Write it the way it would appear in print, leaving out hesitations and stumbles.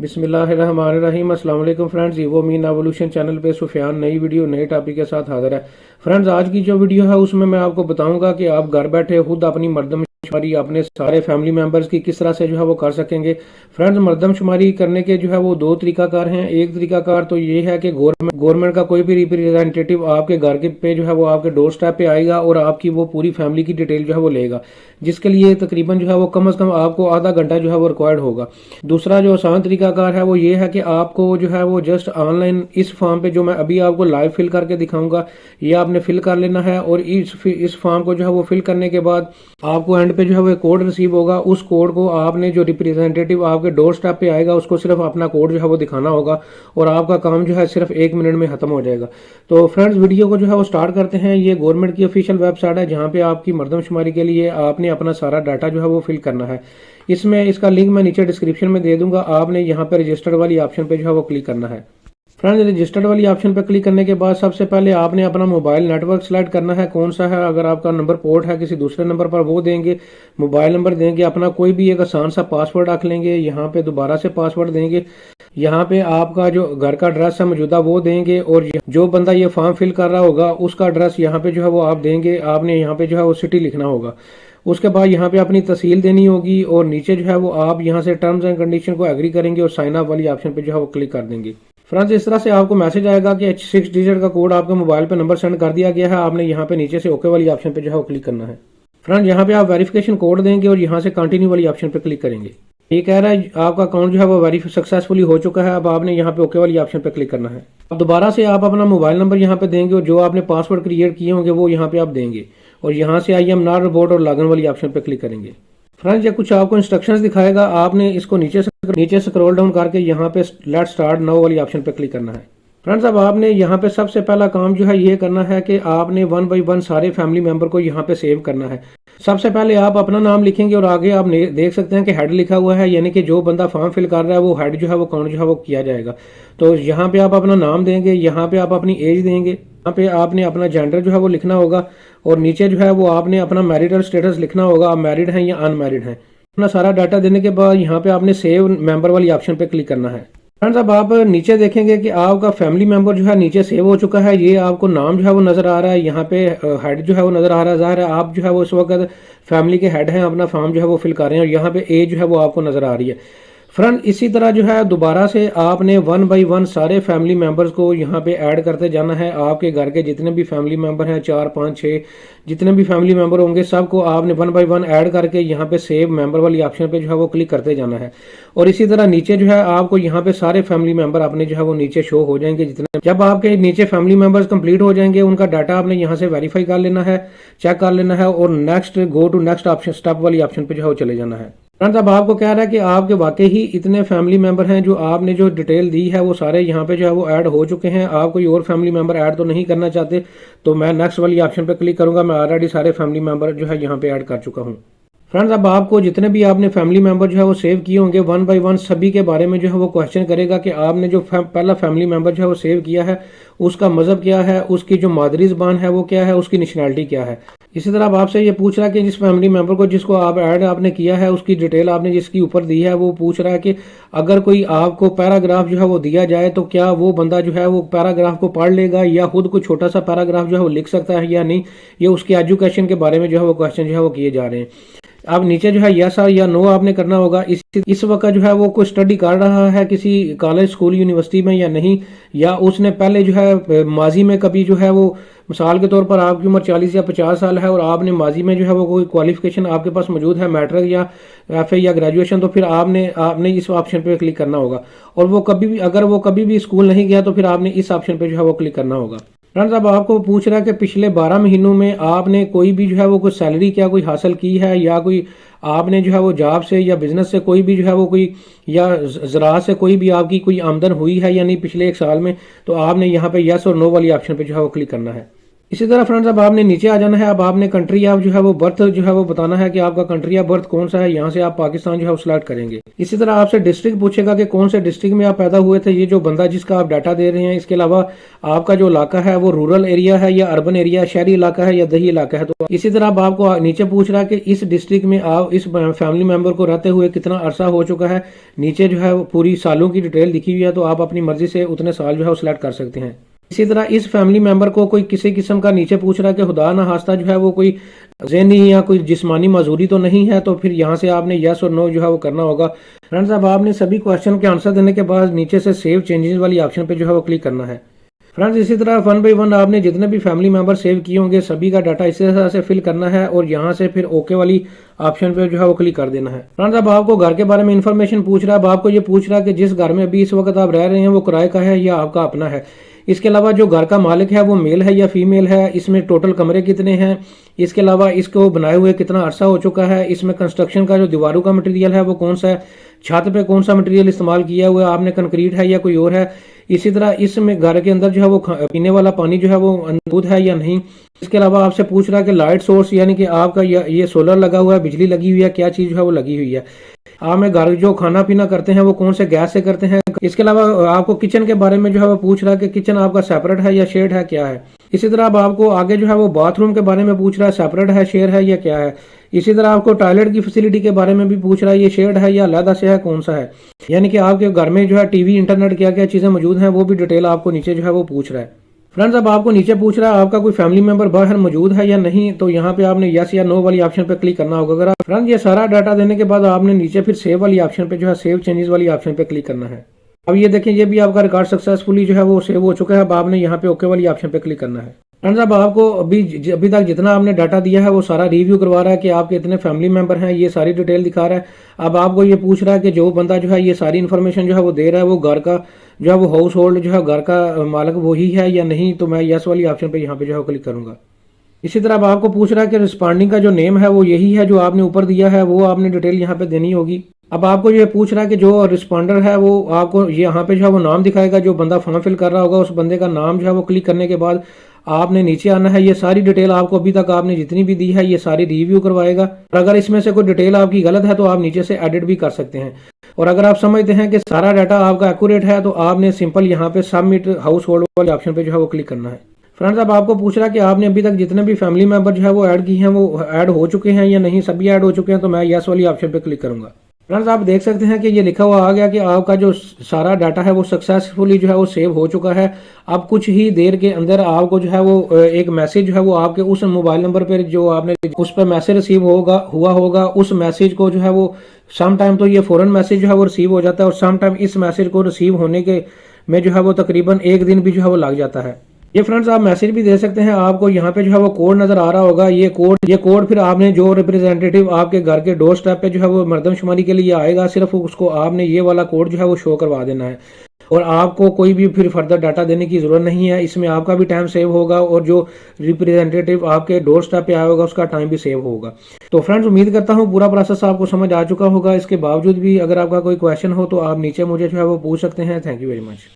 बिस्मिल्लाहिर्रहमानिर्रहीम। अस्सलाम वालेकुम friends, evo mean evolution channel पे सुफियान नई वीडियो नए टॉपिक के साथ हाजिर है। फ्रेंड्स, आज की जो वीडियो है उसमें मैं आपको बताऊंगा कि आप घर बैठे खुद अपनी मरदमशुमारी अपने सारे फैमिली मेंबर्स की किस तरह से जो है वो कर सकेंगे। फ्रेंड्स, मरदमशुमारी करने के जो है वो दो तरीकाकार हैं। एक तरीकाकार तो ये है कि गवर्नमेंट का कोई भी रिप्रेजेंटेटिव आपके घर के पे जो है वो आपके डोर स्टेप पे आएगा और आपकी वो पूरी फैमिली की डिटेल जो है वो लेगा, जिसके लिए तकरीबन जो है वो कम से कम आपको आधा घंटा जो है वो रिक्वायर्ड होगा। दूसरा जो आसान तरीकाकार है वो ये है कि आपको जो है वो जस्ट ऑनलाइन इस फॉर्म पे जो मैं अभी आपको लाइव फिल करके दिखाऊंगा, ये आपने फिल कर लेना है। और इस फॉर्म को जो है वो फिल करने के बाद आपको एंड पे जो है वो एक कोड रिसीव होगा। उस कोड को आपने जो रिप्रेजेंटेटिव आपके डोर स्टेप पे आएगा उसको सिर्फ अपना कोड जो है वो दिखाना होगा और आपका काम जो है सिर्फ 1 मिनट में खत्म हो जाएगा। तो फ्रेंड्स, वीडियो को जो है वो स्टार्ट करते हैं। ये गवर्नमेंट की ऑफिशियल वेबसाइट है जहाँ पे आपकी मरदमशुमारी के लिए आपने अपना सारा डाटा जो है वो फिल करना है। इसमें इसका लिंक मैं नीचे डिस्क्रिप्शन में दे दूंगा। आपने यहाँ पे रजिस्टर्ड वाली ऑप्शन पे जो है वो क्लिक करना है। फ्रेंड्स, रजिस्टर्ड वाली ऑप्शन पर क्लिक करने के बाद सबसे पहले आपने अपना मोबाइल नेटवर्क सेलेक्ट करना है, कौन सा है। अगर आपका नंबर पोर्ट है किसी दूसरे नंबर पर वो देंगे, मोबाइल नंबर देंगे, अपना कोई भी एक आसान सा पासवर्ड रख लेंगे, यहाँ पे दोबारा से पासवर्ड देंगे, यहाँ पे आपका जो घर का एड्रेस है मौजूदा वो देंगे और जो बंदा ये फॉर्म फिल कर रहा होगा उसका एड्रेस यहाँ पे जो है वो आप देंगे। आपने यहाँ पे जो है वो सिटी लिखना होगा। उसके बाद यहाँ पे अपनी तहसील देनी होगी और नीचे जो है वो आप यहाँ से टर्म्स एंड कंडीशन को एग्री करेंगे और साइन अप वाली ऑप्शन पे जो है वो क्लिक कर देंगे। फ्रेंड्स, इस तरह से आपको मैसेज आएगा कि 6 डिजिट का कोड आपके मोबाइल पे नंबर सेंड कर दिया गया है। आपने यहाँ पे नीचे से ओके वाली ऑप्शन पे जो है वो क्लिक करना है। फ्रेंड्स, यहाँ पे आप वेरिफिकेशन कोड देंगे और यहाँ से कंटिन्यू वाली ऑप्शन पे क्लिक करेंगे। ये कह रहा है आपका अकाउंट जो है वो वेरीफाई सक्सेसफुली हो चुका है। अब आपने यहाँ पे ओके वाली ऑप्शन पे क्लिक करना है। अब दोबारा से आप अपना मोबाइल नंबर यहाँ पे देंगे और जो आपने पासवर्ड क्रिएट किए होंगे वो यहाँ पे आप देंगे और यहाँ से आई एम नॉट रोबोट और लॉगिन वाली ऑप्शन पे क्लिक करेंगे। फ्रेंड्स, ये कुछ आपको इंस्ट्रक्शंस दिखाएगा। आपने इसको नीचे स्क्रॉल डाउन करके यहाँ पे लेट स्टार्ट नाउ वाली ऑप्शन पे क्लिक करना है। फ्रेंड्स, अब आपने यहाँ पे सबसे पहला काम जो है ये करना है कि आपने 1 बाय 1 सारे फैमिली मेंबर को यहाँ पे सेव करना है। सबसे पहले आप अपना नाम लिखेंगे और आगे आप देख सकते हैं कि हेड लिखा हुआ है, यानी कि जो बंदा फॉर्म फिल कर रहा है वो हेड जो है वो काउंट जो है वो किया जाएगा। तो यहाँ पे आप अपना नाम देंगे, यहाँ पे आप अपनी एज देंगे, यहाँ पे आपने अपना जेंडर जो है वो लिखना होगा और नीचे जो है वो आपने अपना मैरिटल स्टेटस लिखना होगा, आप मैरिड हैं या अनमैरिड हैं। अपना सारा डाटा देने के बाद यहाँ पे आपने सेव मेंबर वाली ऑप्शन पे क्लिक करना है। फ्रेंड्स, अब आप नीचे देखेंगे कि आपका फैमिली मेंबर जो है नीचे सेव हो चुका है। ये आपको नाम जो है वो नजर आ रहा है, यहाँ पे हेड जो है वो नजर आ रहा है। ज़ाहिर है आप जो है वो इस वक्त फैमिली के हेड हैं, अपना फॉर्म जो है वो फिल कर रहे हैं और यहाँ पे एज जो है वो आपको नजर आ रही है। फ्रेंड, इसी तरह जो है दोबारा से आपने 1 बाय 1 सारे फैमिली मेंबर्स को यहाँ पे ऐड करते जाना है। आपके घर के जितने भी फैमिली मेंबर हैं, 4 5 6 जितने भी फैमिली मेंबर होंगे सबको आपने 1 बाय 1 ऐड करके यहाँ पे सेव मेंबर वाली ऑप्शन पे जो है वो क्लिक करते जाना है। और इसी तरह नीचे जो है आपको यहाँ पे सारे फैमिली मेंबर अपने जो है वो नीचे शो हो जाएंगे। जितने जब आपके नीचे फैमिली मेंबर्स कंप्लीट हो जाएंगे उनका डाटा आपने यहाँ से वेरीफाई कर लेना है, चेक कर लेना है और next go to next option step वाली ऑप्शन पे जो है वो चले जाना है। फ्रेंड्स, अब आपको कह रहा है कि आपके वाकई ही इतने फैमिली मेंबर हैं, जो आपने जो डिटेल दी है वो सारे यहाँ पे जो है वो ऐड हो चुके हैं। आप कोई और फैमिली मेंबर ऐड तो नहीं करना चाहते, तो मैं नेक्स्ट वाली ऑप्शन पे क्लिक करूंगा। मैं ऑलरेडी सारे फैमिली मेंबर जो है यहाँ पे ऐड कर चुका हूँ। फ्रेंड्स, अब आपको जितने भी आपने फैमिली मेंबर जो है वो सेव किए होंगे 1 बाय 1 सभी के बारे में जो है वो क्वेश्चन करेगा कि आपने जो पहला फैमिली मेंबर जो है वो सेव किया है उसका मजहब क्या है, उसकी जो मादरी ज़बान है वो क्या है, उसकी नेशनैलिटी क्या है। इसी तरह अब आपसे ये पूछ रहा है कि जिस फैमिली मेंबर को जिसको आप ऐड आपने किया है उसकी डिटेल आपने जिसकी ऊपर दी है, वो पूछ रहा है कि अगर कोई आपको पैराग्राफ जो है वो दिया जाए तो क्या वो बंदा जो है वो पैराग्राफ को पढ़ लेगा या खुद कोई छोटा सा पैराग्राफ जो है वो लिख सकता है या नहीं। ये उसके एजुकेशन के बारे में जो है वो क्वेश्चन जो है वो किए जा रहे हैं। अब नीचे जो है यस या नो आपने करना होगा। इस वक्त जो है वो कोई स्टडी कर रहा है किसी कॉलेज स्कूल यूनिवर्सिटी में या नहीं, या उसने पहले जो है माजी में कभी जो है वो मिसाल के तौर पर आपकी उम्र 40 या 50 साल है और आपने माजी में जो है वो कोई क्वालिफिकेशन आपके पास मौजूद है, मैट्रिक या एफए या ग्रेजुएशन, तो फिर आपने इस ऑप्शन पे क्लिक करना होगा। और वो कभी भी अगर वो कभी भी स्कूल नहीं गया तो फिर आपने इस ऑप्शन पे जो है वो क्लिक करना होगा। फ्रेंड्स, अब आपको पूछ रहा है कि पिछले 12 महीनों में आपने कोई भी जो है वो कोई सैलरी क्या कोई हासिल की है या कोई आपने जो है वो जॉब से या बिजनेस से कोई भी जो है वो कोई या ज़राअत से कोई भी आपकी कोई आमदन हुई है या नहीं पिछले 1 साल में। तो आपने यहाँ पे यस और नो वाली ऑप्शन पे जो है वो क्लिक करना है। इसी तरह फ्रेंड्स अब आपने नीचे आ जाना है। अब आपने कंट्री ऑफ जो है वो बर्थ जो है वो बताना है कि आपका कंट्री ऑफ बर्थ कौन सा है। यहाँ से आप पाकिस्तान जो है वो सिलेक्ट करेंगे। इसी तरह आपसे डिस्ट्रिक्ट पूछेगा कि कौन से डिस्ट्रिक्ट में आप पैदा हुए थे, ये जो बंदा जिसका आप डाटा दे रहे हैं। इसके अलावा आपका जो इलाका है वो रूरल एरिया है या अर्बन एरिया, शहरी इलाका है या दही इलाका है। तो इसी तरह अब आपको नीचे पूछ रहा है कि इस डिस्ट्रिक्ट में आप इस फैमिली मेंबर को रहते हुए कितना अरसा हो चुका है। नीचे जो है पूरी सालों की डिटेल लिखी हुई है, तो आप अपनी मर्जी से उतने साल जो है वो सिलेक्ट कर सकते हैं। इसी तरह इस फैमिली मेंबर को कोई किसी किस्म का नीचे पूछ रहा है कि खुदा ना खास्ता जो है वो कोई ज़हनी या कोई जिस्मानी मजबूरी तो नहीं है, तो फिर यहाँ से आपने यस और नो जो है वो करना होगा। फ्रेंड्स अब आपने सभी क्वेश्चन के आंसर देने के बाद नीचे से सेव चेंजेस वाली ऑप्शन पे जो है वो क्लिक करना है। फ्रेंड्स इसी तरह 1 बाय 1 आपने जितने भी फैमिली मेंबर सेव किए होंगे सभी का डाटा इसी तरह से फिल करना है और यहाँ से फिर ओके वाली ऑप्शन पे जो है वो क्लिक कर देना है। फ्रेंड्स अब आपको घर के बारे में इन्फॉर्मेशन पूछ रहा है। अब आपको ये पूछ रहा है कि जिस घर में अभी इस वक्त आप रह रहे हैं वो किराए का है या आपका अपना है। इसके अलावा जो घर का मालिक है वो मेल है या फीमेल है, इसमें टोटल कमरे कितने हैं, इसके अलावा इसको बनाए हुए कितना अरसा हो चुका है, इसमें कंस्ट्रक्शन का जो दीवारों का मटेरियल है वो कौन सा है, छत पे कौन सा मटेरियल इस्तेमाल किया हुआ है, आपने कंक्रीट है या कोई और है। इसी तरह इसमें घर के अंदर जो है वो पीने वाला पानी जो है वो दूध है या नहीं। इसके अलावा आपसे पूछ रहा है कि लाइट सोर्स यानी कि आपका ये सोलर लगा हुआ है, बिजली लगी हुई है, क्या चीज़ जो है वो लगी हुई है। आप में घर जो खाना पीना करते हैं वो कौन से गैस से करते हैं। इसके अलावा आपको किचन के बारे में जो है वो पूछ रहा है कि किचन आपका सेपरेट है या शेयर्ड है, क्या है। इसी तरह अब आपको आगे जो है वो बाथरूम के बारे में पूछ रहा है, सेपरेट है, शेयर है या क्या है। इसी तरह आपको टॉयलेट की फैसिलिटी के बारे में भी पूछ रहा है, ये शेयर्ड है या अलग से है, कौन सा है। यानी कि आपके घर में जो है टीवी, इंटरनेट, क्या क्या चीज़ें मौजूद हैं वो भी डिटेल आपको नीचे जो है वो पूछ रहा है। फ्रेंड्स अब आपको नीचे पूछ रहा है आपका कोई फैमिली मेंबर बाहर मौजूद है या नहीं, तो यहाँ पे आपने यस या नो वाली ऑप्शन पे क्लिक करना होगा। अगर आप फ्रेंड्स ये सारा डाटा देने के बाद आपने नीचे फिर सेव वाली ऑप्शन पे जो है सेव चेंजेस वाली ऑप्शन पे क्लिक करना है। अब ये देखें, ये भी आपका रिकॉर्ड सक्सेसफुली जो है वो सेव हो चुका है। अब आपने यहाँ पे ओके वाली ऑप्शन पे क्लिक करना है। फ्रेंड्स अब आपको अभी तक जितना आपने डाटा दिया है वो सारा रिव्यू करवा रहा है कि आपके इतने फैमिली मेंबर हैं, ये सारी डिटेल दिखा रहा है। अब आपको ये पूछ रहा है कि जो बंदा जो है ये सारी इन्फॉर्मेशन जो है वो दे रहा है वो घर का जो है वो हाउस होल्ड जो है घर का मालिक वही है या नहीं, तो मैं यस वाली ऑप्शन पे यहाँ पे जो है क्लिक करूंगा। इसी तरह अब आपको पूछ रहा है कि रिस्पॉन्डिंग का जो नेम है वो यही है जो आपने ऊपर दिया है, वो आपने डिटेल यहाँ पे देनी होगी। अब आपको ये पूछ रहा है कि जो रिस्पॉन्डर है वो आपको यहाँ पे जो है वो नाम दिखाएगा, जो बंदा फॉर्म फिल कर रहा होगा उस बंदे का नाम जो है वो क्लिक करने के बाद आपने नीचे आना है। ये सारी डिटेल आपको अभी तक आपने जितनी भी दी है ये सारी रिव्यू करवाएगा और अगर इसमें से कोई डिटेल आपकी गलत है तो आप नीचे से एडिट भी कर सकते हैं। और अगर आप समझते हैं कि सारा डाटा आपका एक्यूरेट है तो आपने सिंपल यहाँ पे सबमिट हाउस होल्ड वाले ऑप्शन पे जो है वो क्लिक करना है। फ्रेंड्स अब आपको पूछ रहा है कि आपने अभी तक जितने भी फैमिली मेंबर जो है वो ऐड की हैं वो ऐड हो चुके हैं या नहीं, सभी ऐड हो चुके हैं, तो मैं यस वाली ऑप्शन पे क्लिक करूंगा। फ्रेंड्स आप देख सकते हैं कि ये लिखा हुआ आ गया कि आपका जो सारा डाटा है वो सक्सेसफुली जो है वो सेव हो चुका है। अब कुछ ही देर के अंदर आपको जो है वो एक मैसेज जो है वो आपके उस मोबाइल नंबर पर जो आपने उस पर मैसेज रिसीव हुआ होगा उस मैसेज को जो है वो सम टाइम तो ये फौरन मैसेज जो है वो रिसीव हो जाता है और सम टाइम इस मैसेज को रिसीव होने के में जो है वो तकरीबन 1 दिन भी जो है वो लग जाता है। ये फ्रेंड्स आप मैसेज भी दे सकते हैं। आपको यहाँ पे जो है वो कोड नजर आ रहा होगा, ये कोड फिर आपने जो रिप्रेजेंटेटिव आपके घर के डोर स्टेप पे जो है वो मर्दमशुमारी के लिए आएगा, सिर्फ उसको आपने ये वाला कोड जो है वो शो करवा देना है और आपको कोई भी फिर फर्दर डाटा देने की जरूरत नहीं है। इसमें आपका भी टाइम सेव होगा और जो रिप्रेजेंटेटिव आपके डोर स्टेप पे आएगा उसका टाइम भी सेव होगा। तो फ्रेंड्स उम्मीद करता हूँ पूरा प्रोसेस आपको समझ आ चुका होगा। इसके बावजूद भी अगर आपका कोई क्वेश्चन हो तो आप नीचे मुझे जो है वो पूछ सकते हैं। Thank you very much.